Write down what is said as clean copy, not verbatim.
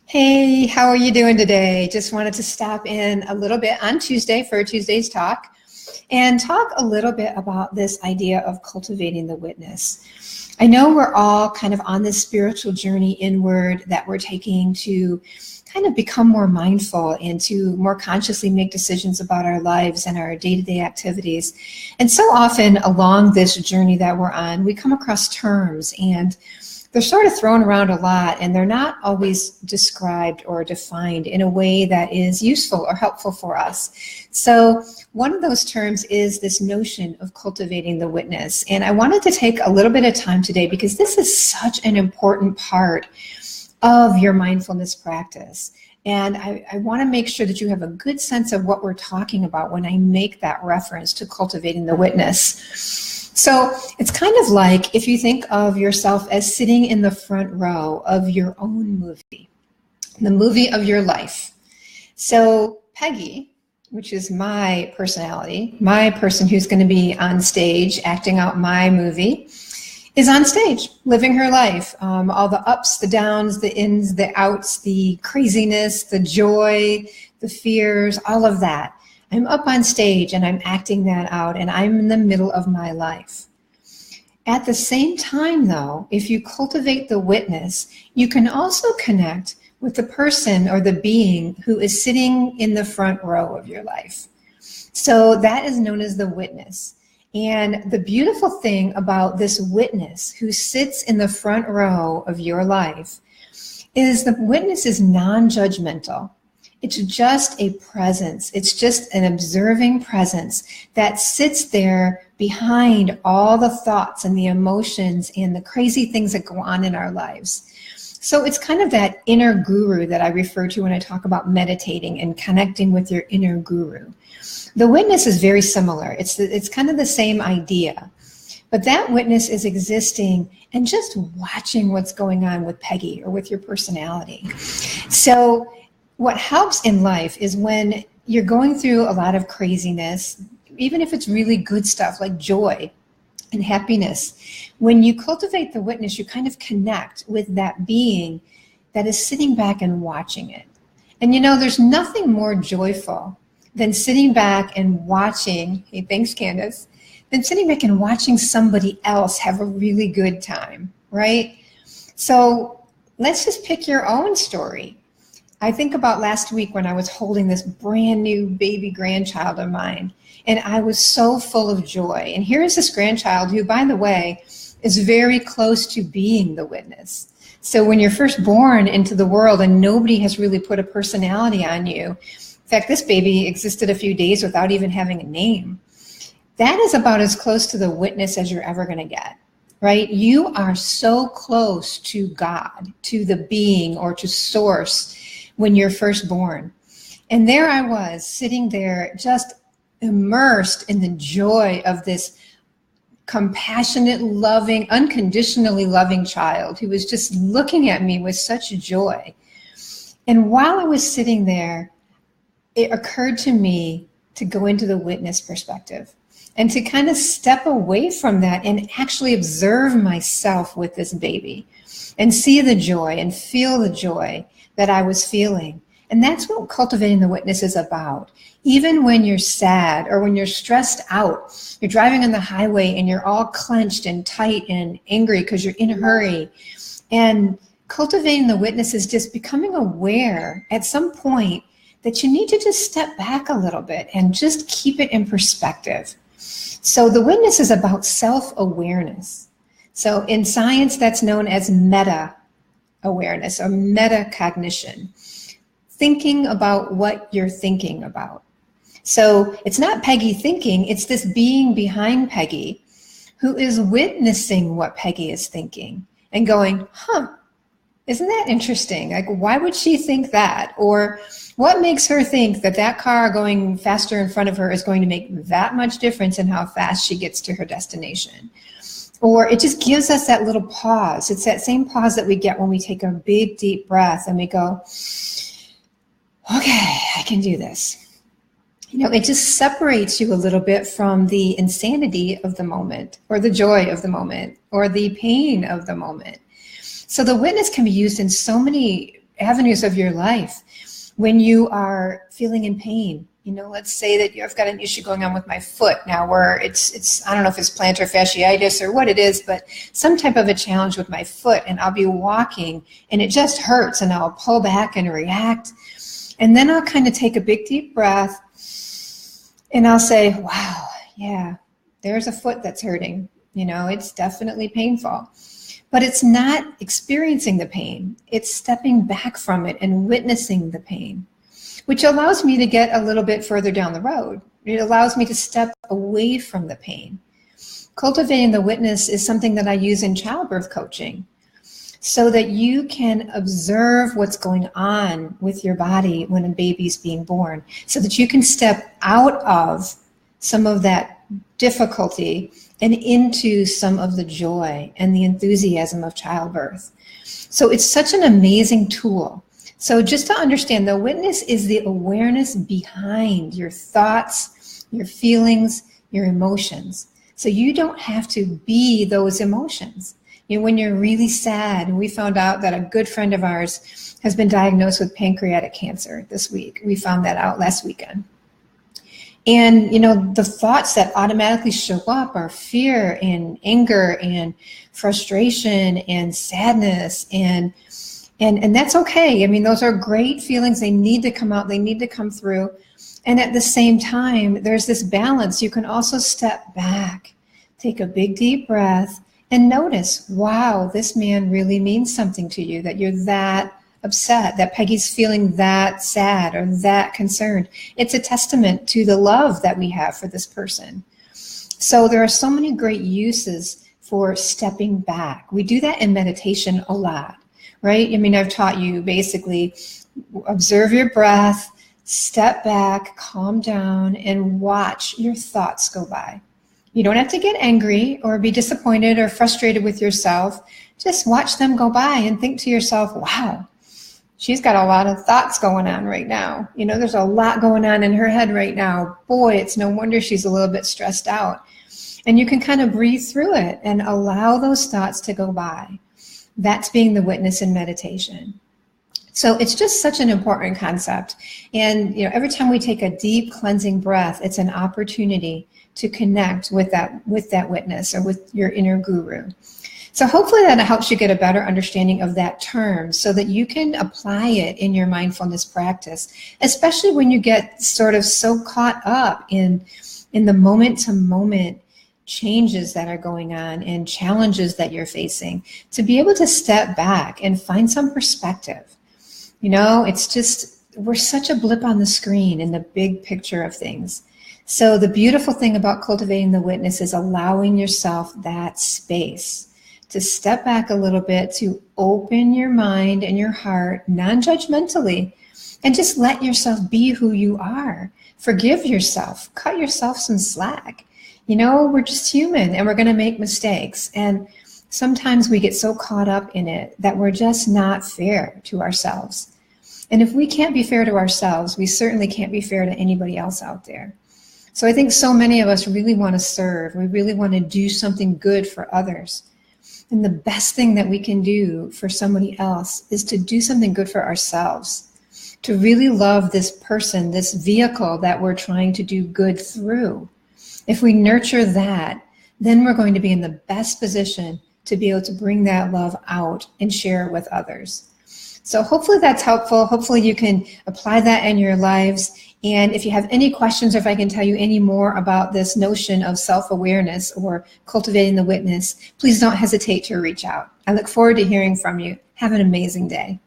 Hey, how are you doing today? Just wanted to stop in a little bit on Tuesday for Tuesday's talk and talk a little bit about this idea of cultivating the witness. I know we're all kind of on this spiritual journey inward that we're taking to kind of become more mindful and to more consciously make decisions about our lives and our day-to-day activities. And so often along this journey that we're on, we come across terms and they're sort of thrown around a lot, and they're not always described or defined in a way that is useful or helpful for us. So one of those terms is this notion of cultivating the witness. And I wanted to take a little bit of time today because this is such an important part of your mindfulness practice. And I want to make sure that you have a good sense of what we're talking about when I make that reference to cultivating the witness. So it's kind of like if you think of yourself as sitting in the front row of your own movie, the movie of your life. So Peggy, which is my personality, my person who's going to be on stage acting out my movie, is on stage living her life. All the ups, the downs, the ins, the outs, the craziness, the joy, the fears, all of that. I'm up on stage and I'm acting that out, and I'm in the middle of my life. At the same time, though, if you cultivate the witness, you can also connect with the person or the being who is sitting in the front row of your life. So that is known as the witness. And the beautiful thing about this witness who sits in the front row of your life is the witness is non-judgmental. It's just a presence. It's just an observing presence that sits there behind all the thoughts and the emotions and the crazy things that go on in our lives. So it's kind of that inner guru that I refer to when I talk about meditating and connecting with your inner guru. The witness is very similar. It's kind of the same idea. But that witness is existing and just watching what's going on with Peggy or with your personality. So what helps in life is when you're going through a lot of craziness, even if it's really good stuff like joy and happiness, when you cultivate the witness, you kind of connect with that being that is sitting back and watching it. And you know, there's nothing more joyful than sitting back and watching, hey, thanks, Candace, than sitting back and watching somebody else have a really good time, right? So let's just pick your own story. I think about last week when I was holding this brand new baby grandchild of mine, and I was so full of joy. And here is this grandchild who, by the way, is very close to being the witness. So when you're first born into the world and nobody has really put a personality on you, in fact, this baby existed a few days without even having a name, that is about as close to the witness as you're ever going to get. Right? You are so close to God, to the being or to source when you're first born. And there I was sitting there just immersed in the joy of this compassionate, loving, unconditionally loving child who was just looking at me with such joy. And while I was sitting there, it occurred to me to go into the witness perspective and to kind of step away from that and actually observe myself with this baby and see the joy and feel the joy that I was feeling. And that's what cultivating the witness is about. Even when you're sad or when you're stressed out, you're driving on the highway and you're all clenched and tight and angry because you're in a hurry. And cultivating the witness is just becoming aware at some point that you need to just step back a little bit and just keep it in perspective. So the witness is about self-awareness. So in science, that's known as meta-awareness or metacognition, thinking about what you're thinking about. So it's not Peggy thinking, it's this being behind Peggy who is witnessing what Peggy is thinking and going, isn't that interesting? Like, why would she think that? Or what makes her think that that car going faster in front of her is going to make that much difference in how fast she gets to her destination? Or it just gives us that little pause. It's that same pause that we get when we take a big, deep breath and we go, okay, I can do this. You know, it just separates you a little bit from the insanity of the moment or the joy of the moment or the pain of the moment. So the witness can be used in so many avenues of your life. When you are feeling in pain, let's say that I've got an issue going on with my foot now where it's I don't know if it's plantar fasciitis or what it is, but some type of a challenge with my foot, and I'll be walking and it just hurts and I'll pull back and react. And then I'll kind of take a big deep breath and I'll say, wow, yeah, there's a foot that's hurting. It's definitely painful. But it's not experiencing the pain. It's stepping back from it and witnessing the pain, which allows me to get a little bit further down the road. It allows me to step away from the pain. Cultivating the witness is something that I use in childbirth coaching so that you can observe what's going on with your body when a baby's being born, so that you can step out of some of that difficulty and into some of the joy and the enthusiasm of childbirth. So it's such an amazing tool. So just to understand, the witness is the awareness behind your thoughts, your feelings, your emotions. So you don't have to be those emotions. When you're really sad, and we found out that a good friend of ours has been diagnosed with pancreatic cancer this week. We found that out last weekend. And, the thoughts that automatically show up are fear and anger and frustration and sadness. And that's okay. I mean, those are great feelings. They need to come out. They need to come through. And at the same time, there's this balance. You can also step back, take a big deep breath, and notice, wow, this man really means something to you, that you're that upset, that Peggy's feeling that sad or that concerned. It's a testament to the love that we have for this person. So there are so many great uses for stepping back. We do that in meditation a lot, right? I mean, I've taught you basically observe your breath, step back, calm down, and watch your thoughts go by. You don't have to get angry or be disappointed or frustrated with yourself. Just watch them go by and think to yourself, wow, she's got a lot of thoughts going on right now. There's a lot going on in her head right now. Boy, it's no wonder she's a little bit stressed out. And you can kind of breathe through it and allow those thoughts to go by. That's being the witness in meditation. So it's just such an important concept. And every time we take a deep cleansing breath, it's an opportunity to connect with that witness or with your inner guru. So hopefully that helps you get a better understanding of that term so that you can apply it in your mindfulness practice, especially when you get sort of so caught up in the moment-to-moment changes that are going on and challenges that you're facing, to be able to step back and find some perspective. It's just, we're such a blip on the screen in the big picture of things. So the beautiful thing about cultivating the witness is allowing yourself that space to step back a little bit, to open your mind and your heart non-judgmentally, and just let yourself be who you are. Forgive yourself, cut yourself some slack. We're just human and we're going to make mistakes. And sometimes we get so caught up in it that we're just not fair to ourselves. And if we can't be fair to ourselves, we certainly can't be fair to anybody else out there. So I think so many of us really want to serve. We really want to do something good for others. And the best thing that we can do for somebody else is to do something good for ourselves, to really love this person, this vehicle that we're trying to do good through. If we nurture that, then we're going to be in the best position to be able to bring that love out and share it with others. So hopefully that's helpful. Hopefully you can apply that in your lives. And if you have any questions, or if I can tell you any more about this notion of self-awareness or cultivating the witness, please don't hesitate to reach out. I look forward to hearing from you. Have an amazing day.